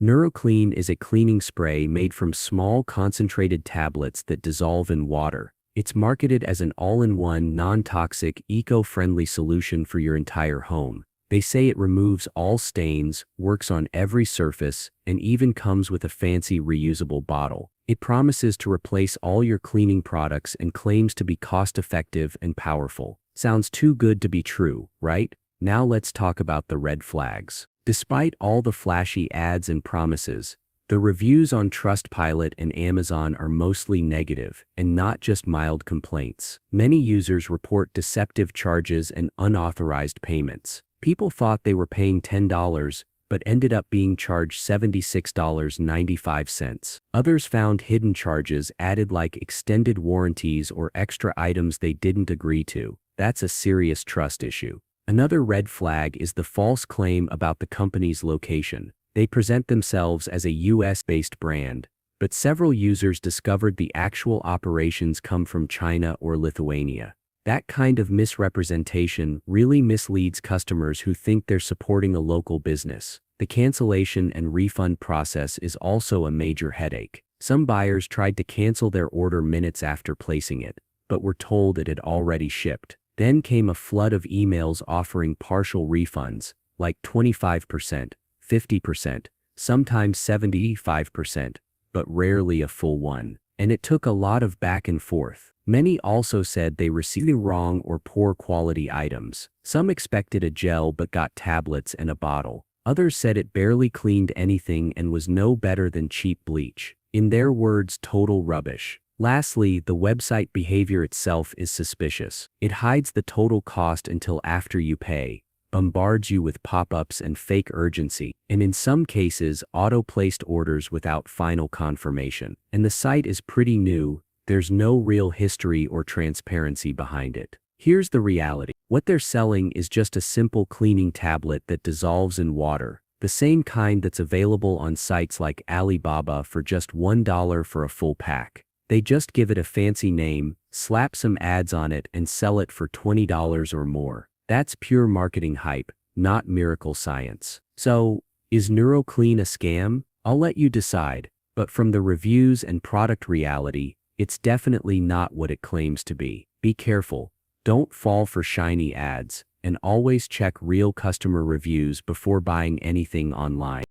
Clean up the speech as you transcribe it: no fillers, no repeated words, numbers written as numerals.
NuroClean is a cleaning spray made from small concentrated tablets that dissolve in water. It's marketed as an all-in-one, non-toxic, eco-friendly solution for your entire home. They say it removes all stains, works on every surface, and even comes with a fancy reusable bottle. It promises to replace all your cleaning products and claims to be cost-effective and powerful. Sounds too good to be true, right? Now let's talk about the red flags. Despite all the flashy ads and promises, the reviews on Trustpilot and Amazon are mostly negative, and not just mild complaints. Many users report deceptive charges and unauthorized payments. People thought they were paying $10, but ended up being charged $76.95. Others found hidden charges added like extended warranties or extra items they didn't agree to. That's a serious trust issue. Another red flag is the false claim about the company's location. They present themselves as a US-based brand, but several users discovered the actual operations come from China or Lithuania. That kind of misrepresentation really misleads customers who think they're supporting a local business. The cancellation and refund process is also a major headache. Some buyers tried to cancel their order minutes after placing it, but were told it had already shipped. Then came a flood of emails offering partial refunds, like 25%, 50%, sometimes 75%, but rarely a full one. And it took a lot of back and forth. Many also said they received wrong or poor quality items. Some expected a gel but got tablets and a bottle. Others said it barely cleaned anything and was no better than cheap bleach. In their words, total rubbish. Lastly, the website behavior itself is suspicious. It hides the total cost until after you pay, bombards you with pop-ups and fake urgency, and in some cases, auto-placed orders without final confirmation. And the site is pretty new. There's no real history or transparency behind it. Here's the reality. What they're selling is just a simple cleaning tablet that dissolves in water, the same kind that's available on sites like Alibaba for just $1 for a full pack. They just give it a fancy name, slap some ads on it, and sell it for $20 or more. That's pure marketing hype, not miracle science. So, is Nuro Clean a scam? I'll let you decide, but from the reviews and product reality, it's definitely not what it claims to be. Be careful, don't fall for shiny ads, and always check real customer reviews before buying anything online.